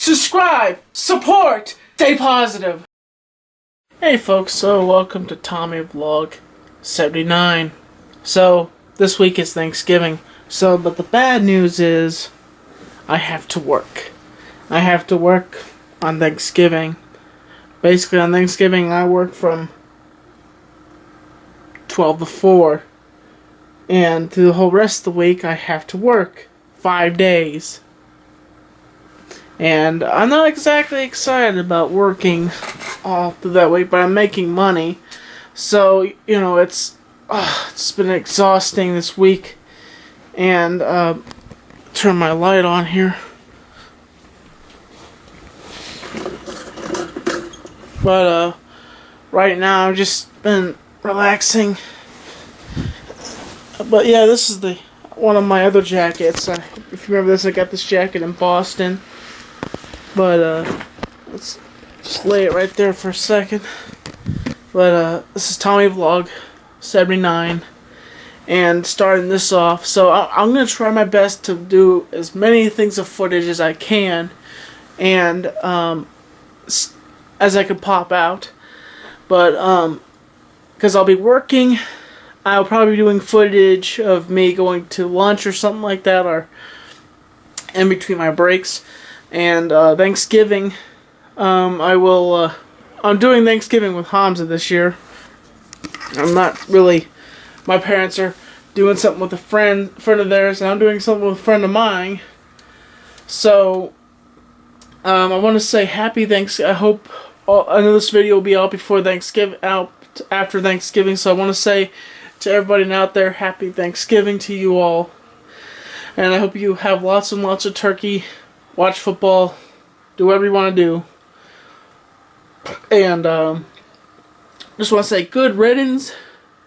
subscribe, support, stay positive. Hey folks, so welcome to Tommy Vlog 79. So, this week is Thanksgiving. But the bad news is, I have to work. I have to work on Thanksgiving. Basically, on Thanksgiving, I work from 12 to 4. And through the whole rest of the week, I have to work 5 days. And I'm not exactly excited about working all through that week, but I'm making money. So, you know, it's been exhausting this week. And, turn my light on here. But, right now I've just been relaxing. But yeah, this is one of my other jackets. If you remember this, I got this jacket in Boston. But, let's just lay it right there for a second. But, this is Tommy Vlog 79. And starting this off. So, I'm going to try my best to do as many things of footage as I can. And, as I could pop out. But, because I'll be working, I'll probably be doing footage of me going to lunch or something like that, or in between my breaks. And Thanksgiving, I'm doing Thanksgiving with Hamza this year. I'm not really, my parents are doing something with a friend of theirs, and I'm doing something with a friend of mine. So, I want to say happy Thanksgiving. I know this video will be out before Thanksgiving, after Thanksgiving, so I want to say to everybody out there, happy Thanksgiving to you all. And I hope you have lots and lots of turkey, watch football, do whatever you want to do. And just want to say good riddance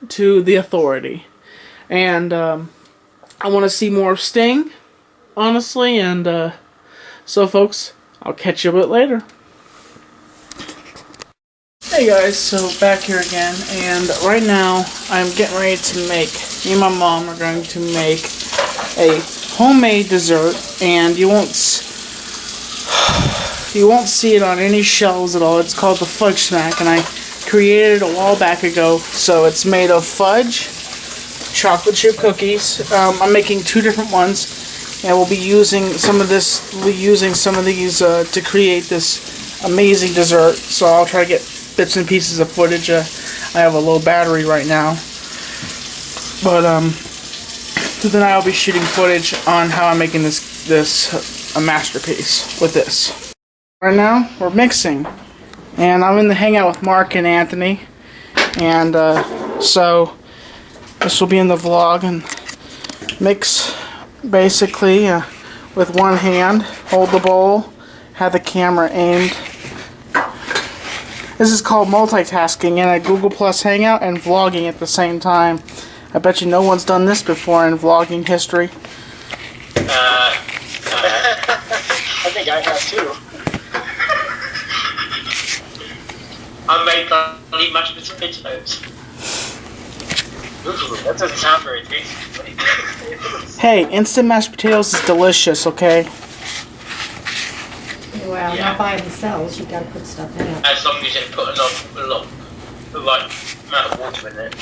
to the authority. And I want to see more of Sting, honestly. And so folks, I'll catch you a bit later. Hey guys, so back here again, and right now I'm getting ready to me and my mom are going to make a homemade dessert, and you won't see it on any shelves at all. It's called the Fudge Snack, and I created it a while back ago. So it's made of fudge, chocolate chip cookies. I'm making 2 different ones, and we'll be using some of these to create this amazing dessert. So I'll try to get bits and pieces of footage. I have a low battery right now, but then I'll be shooting footage on how I'm making this a masterpiece with this. Right now we're mixing, and I'm in the hangout with Mark and Anthony, and so this will be in the vlog. And mix basically with one hand, hold the bowl, have the camera aimed. This is called multitasking in a Google Plus Hangout and vlogging at the same time. I bet you no one's done this before in vlogging history. I think I have too. I made only mashed potatoes. Ooh, that doesn't sound very tasty. Hey, instant mashed potatoes is delicious, okay? Well, not by themselves, you gotta put stuff in it. As long as you put the right amount of water in it.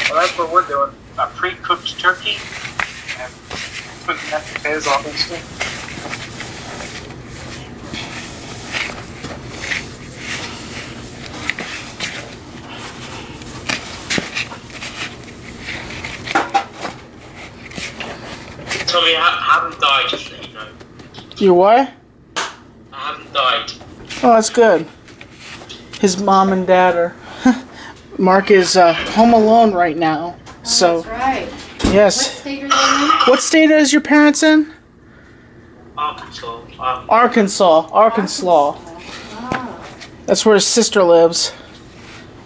Well, that's what we're doing. A pre-cooked turkey and putting mashed potatoes on instant. Tommy, I haven't died, just so you know. You what? I haven't died. Oh, that's good. His mom and dad are... Mark is home alone right now. So, that's right. Yes. What state are they in? What state is your parents in? Arkansas. Arkansas. Ah. That's where his sister lives.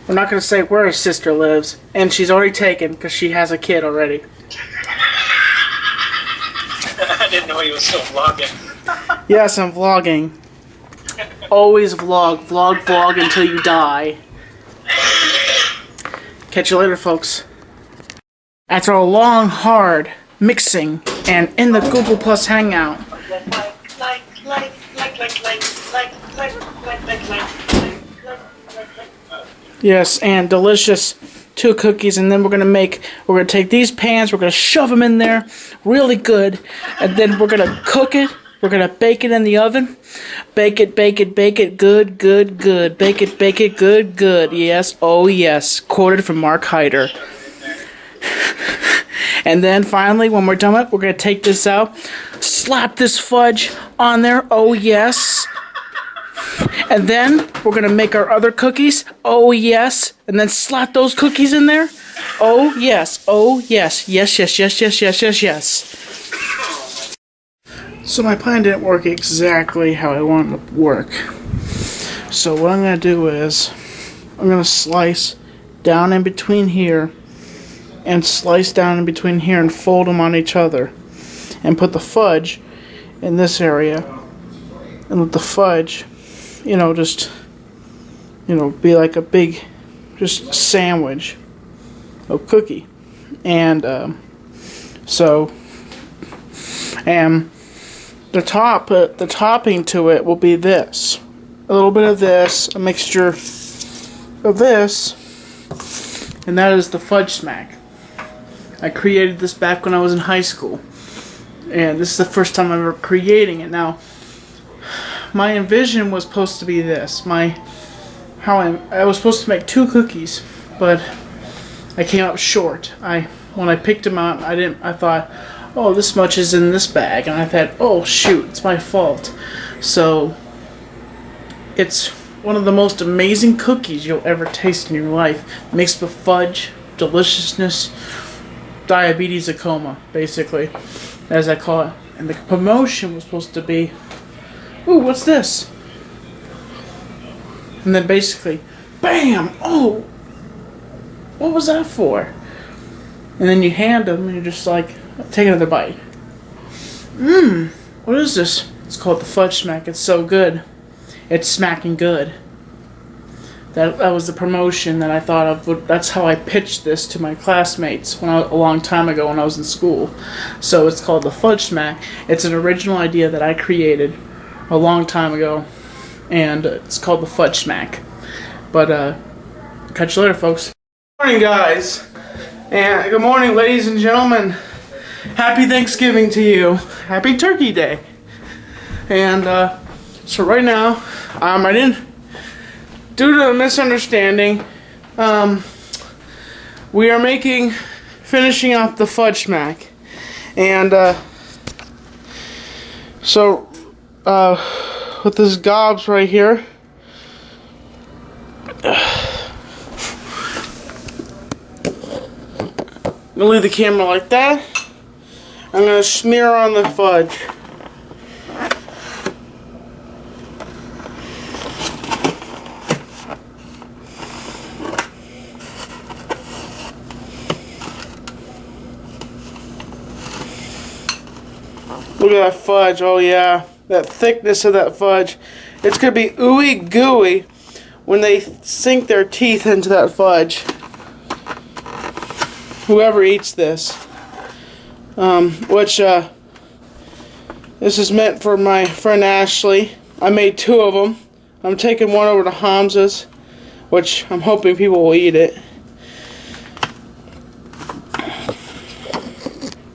We're not going to say where his sister lives. And she's already taken because she has a kid already. I didn't know you were still vlogging. Yes, I'm vlogging. Always vlog. Vlog until you die. Catch you later, folks. After a long, hard mixing and in the Google Plus Hangout. Yes, and delicious 2 cookies, and then we're gonna take these pans, we're gonna shove them in there really good, and then we're gonna cook it. We're gonna bake it in the oven. Bake it, good, good, good. Bake it, good, good. Yes, oh yes. Quoted from Mark Hyder. And then finally, when we're done with it, we're gonna take this out, slap this fudge on there. Oh yes. And then we're gonna make our other cookies. Oh yes. And then slap those cookies in there. Oh yes. Oh yes. Yes, yes, yes, yes, yes, yes, yes. So my plan didn't work exactly how I wanted it to work. So what I'm gonna do is I'm gonna slice down in between here and slice down in between here and fold them on each other and put the fudge in this area and let the fudge, just, be like a big, just sandwich of cookie. And, the topping to it will be this. A little bit of this, a mixture of this, and that is the fudge smack. I created this back when I was in high school. And this is the first time I'm ever creating it. Now, my envision was supposed to be this. I was supposed to make 2 cookies, but I came up short. When I picked them out, I thought, oh, this much is in this bag, and I thought, oh shoot, it's my fault. So it's one of the most amazing cookies you'll ever taste in your life, mixed with fudge, deliciousness, diabetes a coma, basically, as I call it. And the promotion was supposed to be, ooh, what's this? And then basically, bam, oh, what was that for? And then you hand them and you're just like, take another bite. What is this? It's called the fudge smack. It's so good. It's smacking good. That was the promotion that I thought of. That's how I pitched this to my classmates a long time ago when I was in school. So it's called the fudge smack. It's an original idea that I created a long time ago, and it's called the fudge smack. But catch you later, folks. Good morning, guys, and good morning, ladies and gentlemen. Happy Thanksgiving to you. Happy Turkey Day. And so right now, I didn't. Due to a misunderstanding, we are finishing off the fudge smack, and so with this gobs right here, I'm gonna leave the camera like that. I'm gonna smear on the fudge. Look at that fudge, oh yeah, that thickness of that fudge. It's going to be ooey gooey when they sink their teeth into that fudge. Whoever eats this. This is meant for my friend Ashley. I made 2 of them. I'm taking one over to Hamza's, which I'm hoping people will eat it.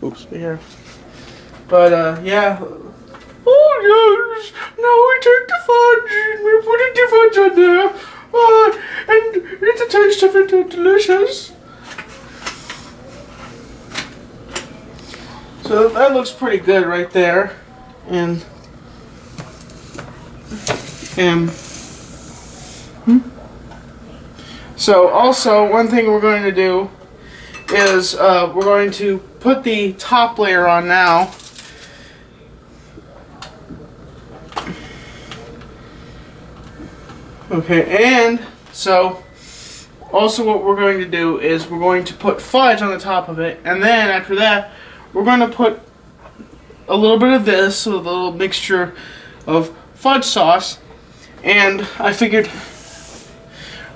Oops, here. But, yeah. Oh, yes. Now we take the fudge and we put the fudge on there. And it's the taste of it is delicious. So that looks pretty good right there. And so also one thing we're going to do is we're going to put the top layer on now. Okay, and so also what we're going to do is we're going to put fudge on the top of it, and then after that we're going to put a little bit of this, so a little mixture of fudge sauce, and I figured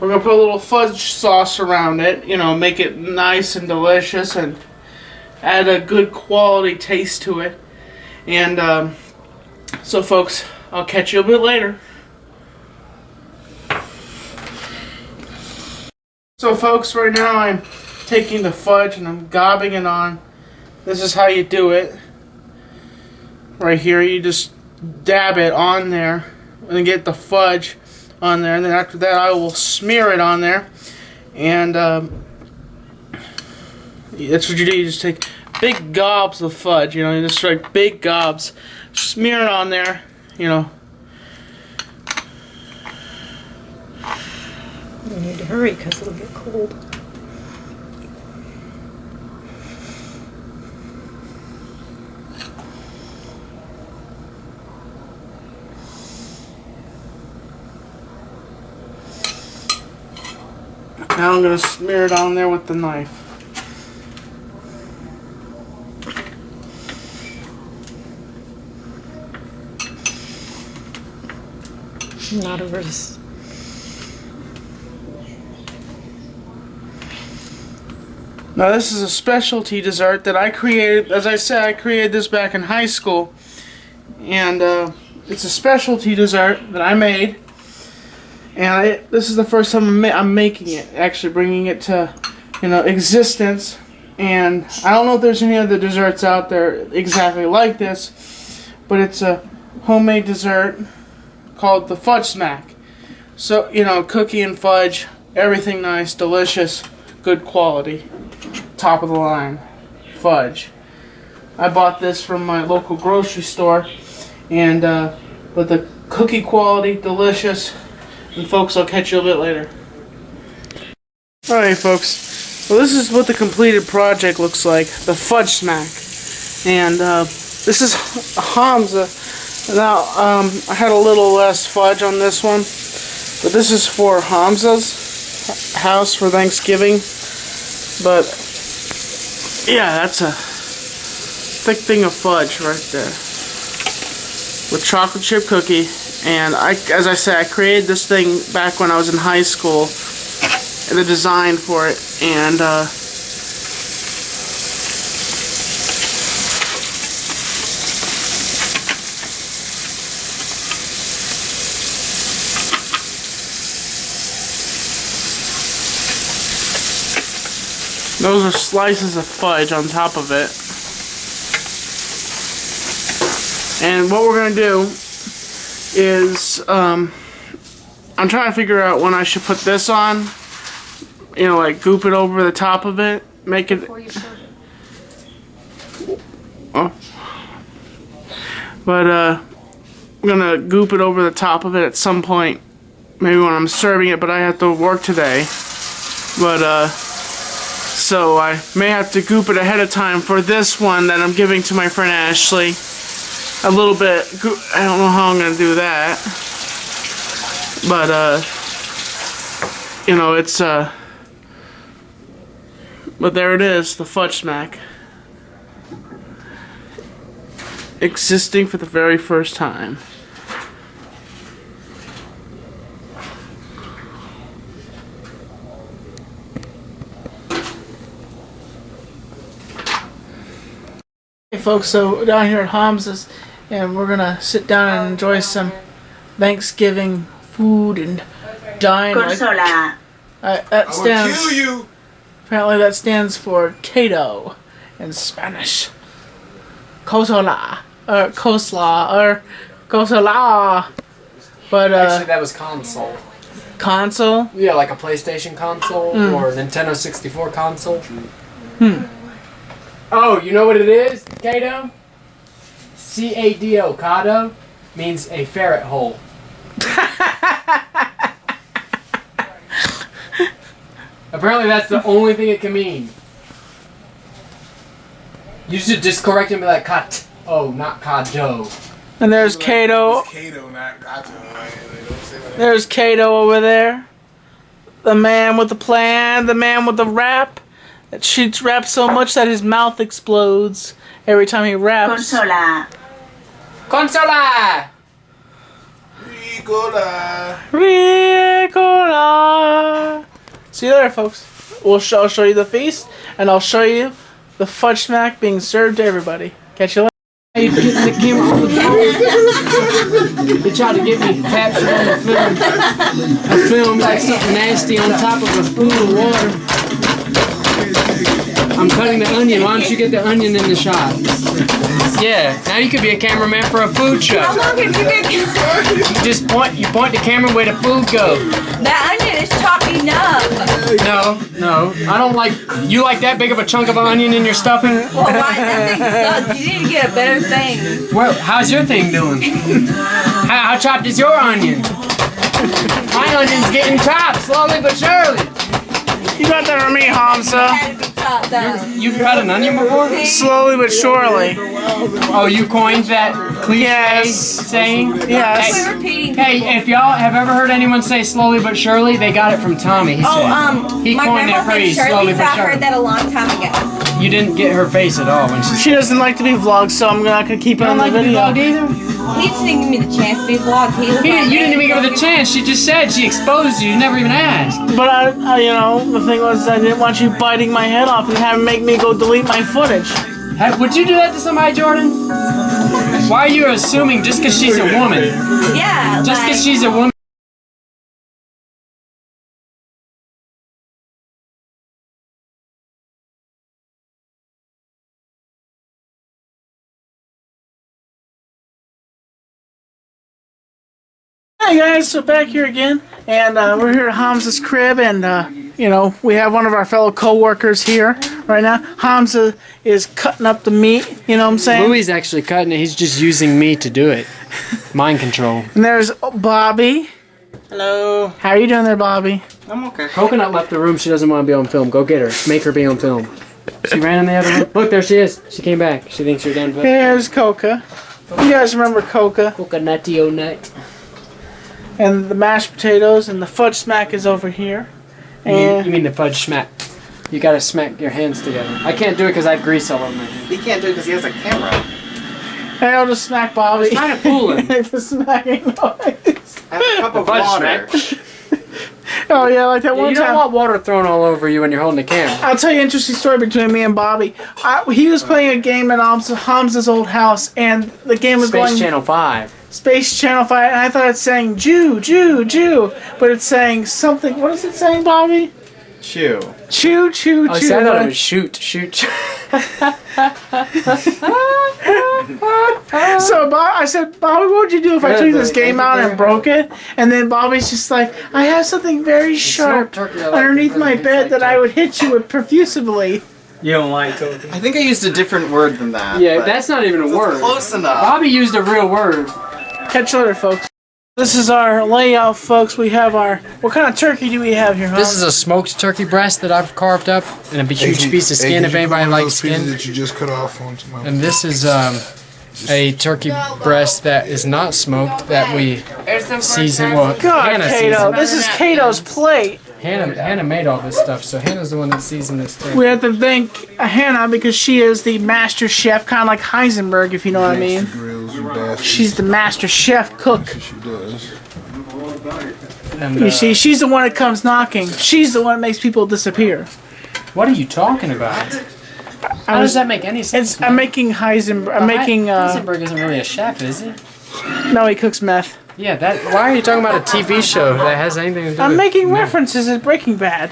we're going to put a little fudge sauce around it, you know, make it nice and delicious, and add a good quality taste to it. And so folks, I'll catch you a bit later. So folks, right now I'm taking the fudge and I'm gobbing it on. This is how you do it. Right here, you just dab it on there and then get the fudge on there, and then after that I will smear it on there. And that's what you do. You just take big gobs of fudge, you know, you just like big gobs, smear it on there, you know. You need to hurry because it'll get cold. Now I'm going to smear it on there with the knife. Not a verse. Now this is a specialty dessert that I created. As I said, I created this back in high school. And it's a specialty dessert that I made. And this is the first time I'm making it, actually bringing it to, you know, existence. And I don't know if there's any other desserts out there exactly like this, but it's a homemade dessert called the Fudge Smack. So, you know, cookie and fudge, everything nice, delicious, good quality, top of the line fudge. I bought this from my local grocery store, and but the cookie quality, delicious. And folks, I'll catch you a bit later. Alright folks, well this is what the completed project looks like, the Fudge Smack. And this is Hamza. Now, I had a little less fudge on this one, but this is for Hamza's house for Thanksgiving. But yeah, that's a thick thing of fudge right there with chocolate chip cookie. And as I said, I created this thing back when I was in high school, the design for it, and those are slices of fudge on top of it. And what we're gonna do is I'm trying to figure out when I should put this on, you know, like goop it over the top of it, make it. Before you serve it. Oh. But I'm gonna goop it over the top of it at some point, maybe when I'm serving it, but I have to work today. But so I may have to goop it ahead of time for this one that I'm giving to my friend Ashley. A little bit, I don't know how I'm gonna do that, but you know, it's but there it is, the Fudge Smack, existing for the very first time. Hey folks, so down here at Hamza's, and we're gonna sit down and enjoy some Thanksgiving food and dine. Consola. That stands. I will kill you. Apparently, that stands for Cato in Spanish. Consola or coleslaw or consola. But Actually, that was console. console. Yeah, like a PlayStation console or a Nintendo 64 console. Oh, you know what it is, Cato? C-A-D-O, Cado, means a ferret hole. Apparently that's the only thing it can mean. You should just correct him and be like, cat. Oh, not Cado. And there's Cato. Cato, not Gato. There's Cato over there. The man with the plan, the man with the rap that shoots rap so much that his mouth explodes every time he raps. Consola. Consola! Ricola. Ricola. See you later, folks. I'll show you the feast, and I'll show you the fudge smack being served to everybody. Catch you later. Hey, you getting the camera on the phone? They tried to get me captured on the film. I filmed like something nasty on top of a pool of water. I'm cutting the onion. Why don't you get the onion in the shot? Yeah, now you could be a cameraman for a food show. How long have you been? You just point the camera where the food goes. That onion is chopping up. No, I don't like. You like that big of a chunk of onion in your stuffing? Well, why? That thing sucks. You need to get a better thing. Well, how's your thing doing? How chopped is your onion? My onion's getting chopped slowly but surely. You got that from me, Hamza. Had to be chopped up. You've cut an onion before? Slowly but surely. Oh, you coined that cliche Yes. saying? Yes. Quit repeating. Hey, if y'all have ever heard anyone say slowly but surely, they got it from Tommy. He said, he My coined that grandma phrase, said slowly Shirley, but so I surely. heard that a long time ago. You didn't get her face at all when she She doesn't like to be vlogged, so I'm not gonna keep it don't on the like to be video. vlogged either? He just didn't give me the chance to be vlogged. You didn't even give her the chance. She just said she exposed you. You never even asked. But you know, the thing was, I didn't want you biting my head off and having make me go delete my footage. Would you do that to somebody, Jordan? Why are you assuming just because she's a woman? Yeah, Just because she's a woman. Hey guys, so back here again, and we're here at Hamza's crib, and you know, we have one of our fellow co-workers here right now. Hamza is cutting up the meat, you know what I'm saying? Louie's actually cutting it. He's just using me to do it. Mind control. And there's Bobby. Hello. How are you doing there, Bobby? I'm okay. Coconut left the room. She doesn't want to be on film. Go get her. Make her be on film. She ran in the other room. Look, there she is. She came back. She thinks you're done. Here's Coca. You guys remember Coca? Coconutty-o nut. And the mashed potatoes, and the fudge smack is over here. And You mean the fudge smack. You gotta smack your hands together. I can't do it because I have grease all over my hands. He can't do it because he has a camera. hey, I'll just smack Bobby. I was trying to fool him. It's a smacking noise. Have a cup of fudge water. Oh yeah, like that one You don't time. want water thrown all over you when you're holding the camera. I'll tell you an interesting story between me and Bobby. He was playing a game at Hamza's old house, and the game was Space going Channel 5. Space Channel 5, and I thought it's saying Jew, Jew, Jew, but it's saying something. What is it saying, Bobby? Chew. Chew, chew, Oh, chew. see, I thought it was shoot. So I said, Bobby, what would you do if I took this game out and broke it? And then Bobby's just like, I have something very sharp underneath my bed that I would hit you with profusively. You don't like turkey? I think I used a different word than that. Yeah, but that's not even a it's word. close enough. Bobby used a real word. Catch you later, folks. This is our layout, folks. We have our... What kind of turkey do we have here, huh? This is a smoked turkey breast that I've carved up and a huge piece of skin if anybody likes skin. That you just cut off onto my And this is a turkey breast that is not smoked that we season. Well, God, Hannah Kato. seasoned. This is Kato's plate. Hannah made all this stuff, so Hannah's the one that seasoned this turkey. We have to thank Hannah because she is the master chef, kind of like Heisenberg, if you know what I mean. grills, you bastard. She's the master chef cook. She does. And, You see, she's the one that comes knocking. She's the one that makes people disappear. what are you talking about? How does that make any sense? I'm making Heisenberg. I'm making. Heisenberg isn't really a chef, is he? No, he cooks meth. Yeah, that. Why are you talking about a TV show that has anything to do I'm with making meth? references to Breaking Bad.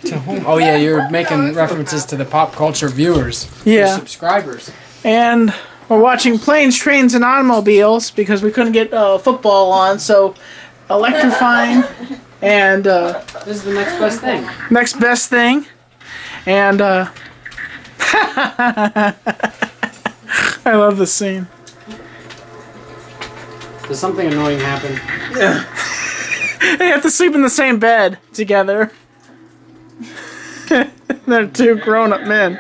To whom? Oh yeah, you're making references to the pop culture viewers. Yeah. Your subscribers. And we're watching Planes, Trains, and Automobiles because we couldn't get football on, so electrifying and This is the next best thing. next best thing. And I love this scene. Does something annoying happen? They have to sleep in the same bed together. They're two grown-up men.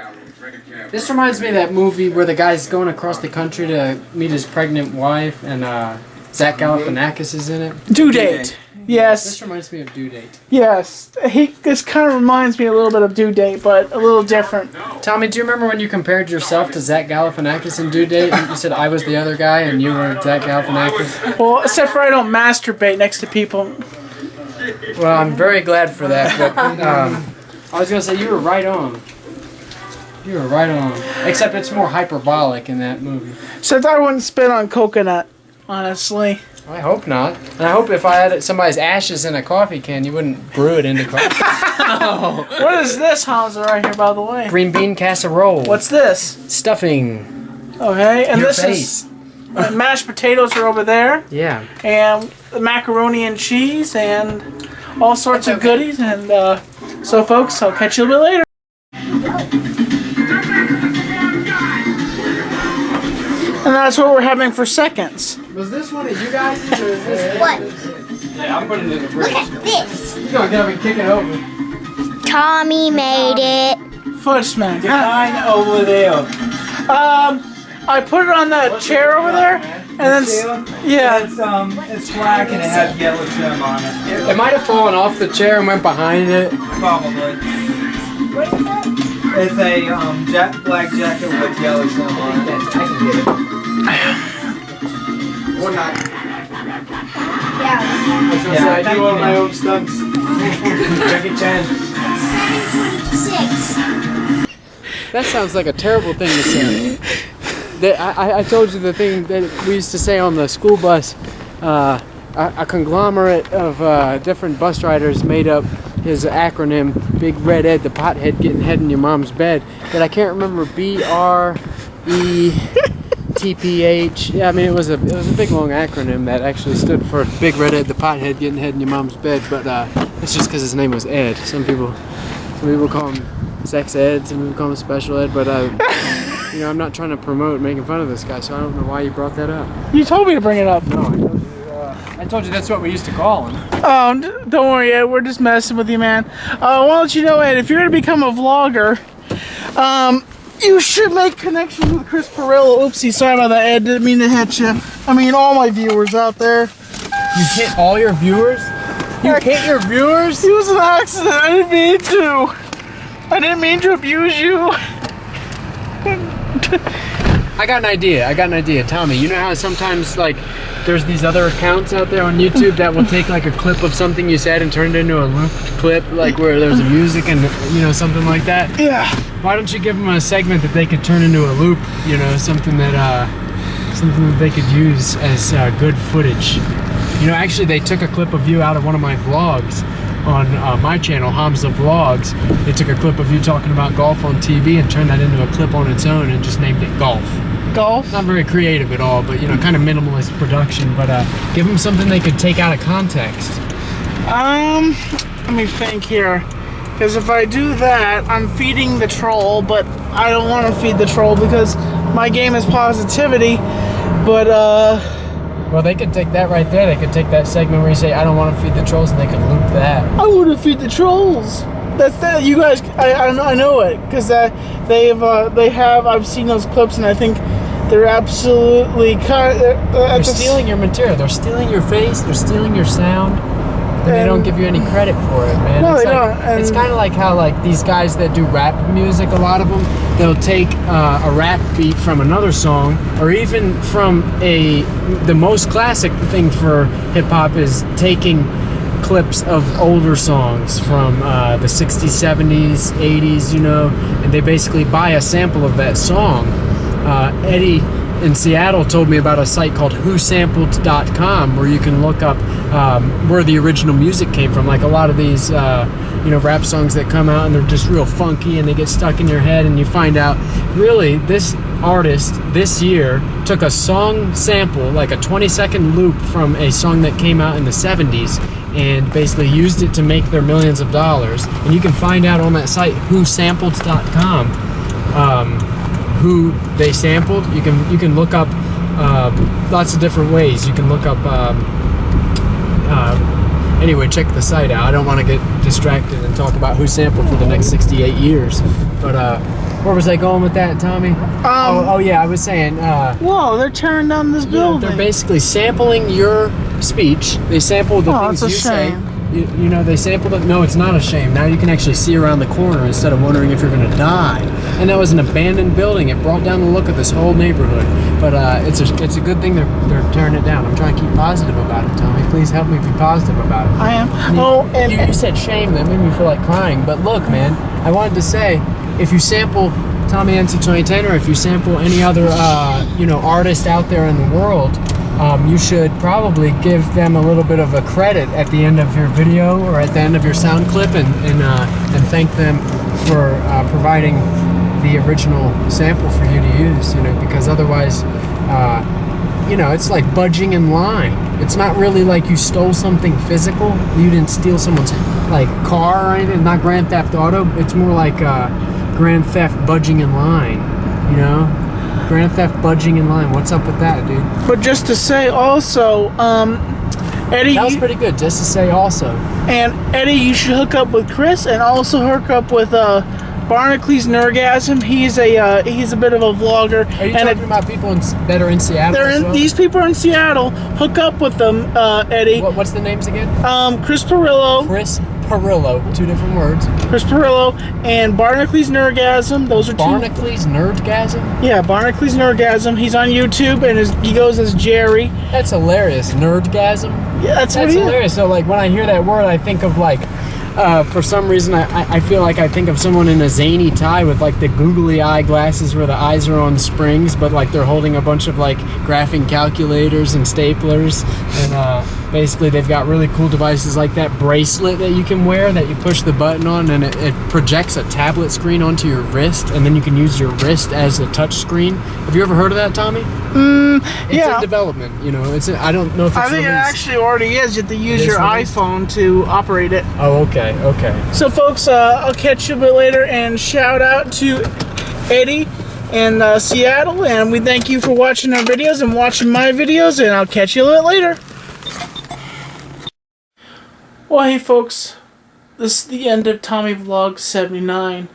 This reminds me of that movie where the guy's going across the country to meet his pregnant wife, and Zach Galifianakis is in it. Due date. Yes. This reminds me of Due Date. Yes. This kind of reminds me a little bit of Due Date, but a little different. Tommy, do you remember when you compared yourself to Zach Galifianakis in Due Date? And you said I was the other guy and you were Zach Galifianakis? Well, except for I don't masturbate next to people. Well, I'm very glad for that, but I was going to say you were right on. You were right on. Except it's more hyperbolic in that movie. Except I wouldn't spit on coconut, honestly. I hope not. And I hope if I had somebody's ashes in a coffee can, you wouldn't brew it into coffee. What is this, Hamza, right here, by the way? Green bean casserole. What's this? Stuffing. Okay, and Your this face. is mashed potatoes are over there, Yeah. and macaroni and cheese, and all sorts of goodies. And so, folks, I'll catch you a little bit later. And that's what we're having for seconds. Was this one of you guys? Or is this What? Yeah, I'm putting it in the fridge. Look at this. You're gonna get up and kick it over. Tommy made it. Fudge smack. Mine over there. I put it on that chair over there, and then yeah. It's black and it has yellow trim on it. It might have fallen off the chair and went behind it. Probably. It's a black jacket with yellow trim on it. I can get it. Or not. Yeah. I do all my own stunts. Jackie Chan. 726. That sounds like a terrible thing to say. I told you the thing that we used to say on the school bus. A conglomerate of different bus riders made up his acronym, Big Red Ed, the pothead getting head in your mom's bed. But I can't remember BRETPH. Yeah, I mean it was a big long acronym that actually stood for Big Red Ed, the pothead getting head in your mom's bed. But it's just because his name was Ed. Some people call him Sex Ed, some people call him Special Ed. But you know, I'm not trying to promote making fun of this guy, so I don't know why you brought that up. You told me to bring it up. No, I told you that's what we used to call him. Oh, don't worry, Ed. We're just messing with you, man. Why don't you know, Ed? If you're gonna become a vlogger, you should make connections with Chris Perillo. Oopsie, sorry about that, Ed. Didn't mean to hit you. I mean, all my viewers out there. You hit all your viewers? You hit your viewers? It was an accident. I didn't mean to. I didn't mean to abuse you. I got an idea. Tommy, you know how sometimes, like, there's these other accounts out there on YouTube that will take, like, a clip of something you said and turn it into a looped clip, like, where there's a music and, you know, something like that? Yeah. Why don't you give them a segment that they could turn into a loop, you know, something that they could use as good footage? You know, actually, they took a clip of you out of one of my vlogs on my channel, Hamza Vlogs. They took a clip of you talking about golf on TV and turned that into a clip on its own and just named it Golf. Golf? Not very creative at all, but, you know, kind of minimalist production. But give them something they could take out of context. Let me think here. Because if I do that, I'm feeding the troll, but I don't want to feed the troll because my game is positivity. But, well, they could take that right there. They could take that segment where you say, I don't want to feed the trolls, and they could loop that. I want to feed the trolls. That's that. You guys, I know it because I've seen those clips, and I think they're absolutely They're stealing your material. They're stealing your face. They're stealing your sound. And they don't give you any credit for it, man. No, it's they like, don't. It's kind of like how, like, these guys that do rap music, a lot of them, they'll take a rap beat from another song, or even from the most classic thing for hip hop is taking clips of older songs from the 60s, 70s, 80s, you know, and they basically buy a sample of that song. Eddie in Seattle told me about a site called whosampled.com where you can look up where the original music came from. Like a lot of these you know, rap songs that come out and they're just real funky and they get stuck in your head, and you find out really this artist this year took a song sample, like a 20-second loop from a song that came out in the 70s, and basically used it to make their millions of dollars. And you can find out on that site whosampled.com who they sampled. You can look up lots of different ways. You can look up anyway, check the site out. I don't want to get distracted and talk about who sampled for the next 68 years. But where was I going with that, Tommy? Oh yeah, I was saying. Whoa, they're tearing down this building. They're basically sampling your speech. They sample the things you say. You know, they sampled it. No, it's not a shame. Now you can actually see around the corner instead of wondering if you're going to die. And that was an abandoned building. It brought down the look of this whole neighborhood. But it's a good thing they're tearing it down. I'm trying to keep positive about it, Tommy. Please help me be positive about it. I am. You said shame. That made me feel like crying. But look, man, I wanted to say, if you sample Tommy NC2010, or if you sample any other, artist out there in the world, you should probably give them a little bit of a credit at the end of your video or at the end of your sound clip, and thank them for providing the original sample for you to use. Because otherwise, it's like budging in line. It's not really like you stole something physical. You didn't steal someone's car or anything. Not Grand Theft Auto. It's more like Grand Theft budging in line. Grand Theft budging in line. What's up with that, dude? But just to say also, Eddie. That was pretty good. Just to say also. And Eddie, you should hook up with Chris, and also hook up with Barnacle Nerdgasm. He's a bit of a vlogger. Are you talking about people that are in Seattle? These people are in Seattle. Hook up with them, Eddie. What's the names again? Chris Perillo. Chris Perillo. 2 different words. Chris Perillo and Barnacle's Nerdgasm. Those are 2. Barnacle's Nerdgasm? Yeah, Barnacle's Nerdgasm. He's on YouTube, and he goes as Jerry. That's hilarious. Nerdgasm? Yeah, that's hilarious. So, when I hear that word, I think of, for some reason, I feel like I think of someone in a zany tie with, the googly eye glasses where the eyes are on springs, but, they're holding a bunch of, graphing calculators and staplers. And, basically, they've got really cool devices like that bracelet that you can wear that you push the button on, and it projects a tablet screen onto your wrist, and then you can use your wrist as a touch screen. Have you ever heard of that, Tommy? It's in development, I don't know if it's I think it actually already is. You have to use your iPhone to operate it. Oh, okay. So, folks, I'll catch you a bit later, and shout out to Eddie in Seattle, and we thank you for watching our videos and watching my videos, and I'll catch you a little bit later. Well, hey, folks, this is the end of Tommy Vlog 79.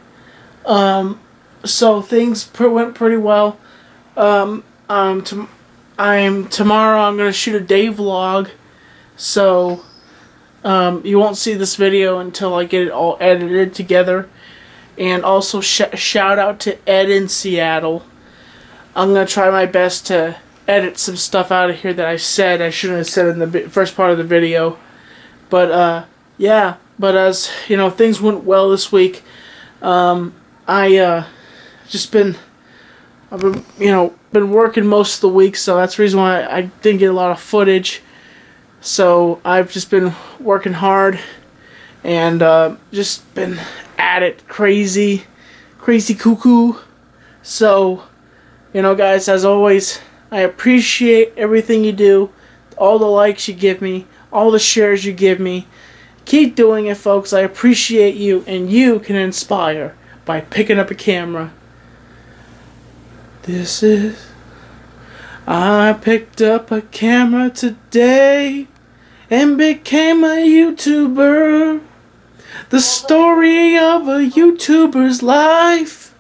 So things went pretty well. Tomorrow I'm gonna shoot a day vlog, so you won't see this video until I get it all edited together. And also shout out to Ed in Seattle. I'm gonna try my best to edit some stuff out of here that I said I shouldn't have said in the first part of the video. But yeah. But as things went well this week. I've been working most of the week, so that's the reason why I didn't get a lot of footage. So I've just been working hard and just been at it crazy cuckoo. So, guys, as always, I appreciate everything you do, all the likes you give me, all the shares you give me. Keep doing it, folks. I appreciate you, and you can inspire by picking up a camera. I picked up a camera today and became a YouTuber. The story of a YouTuber's life,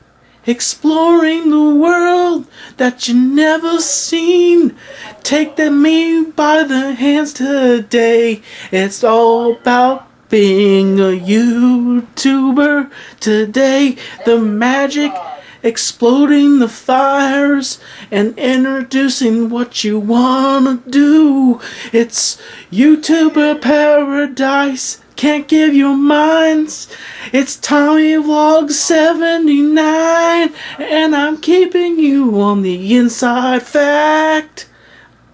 exploring the world that you never seen. Take me by the hands today. It's all about being a YouTuber today. The magic, exploding the fires, and introducing what you wanna do. It's YouTuber paradise. Can't give you minds. It's Tommy Vlog 79, and I'm keeping you on the inside fact.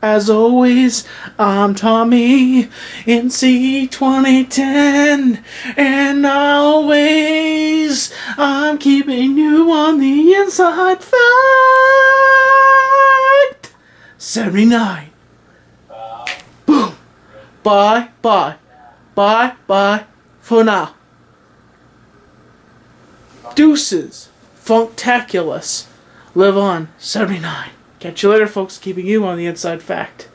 As always, I'm Tommy NC 2010, and always I'm keeping you on the inside fact. 79. Boom. Bye for now. Deuces. Funktaculous. Live on. 79. Catch you later, folks. Keeping you on the inside fact.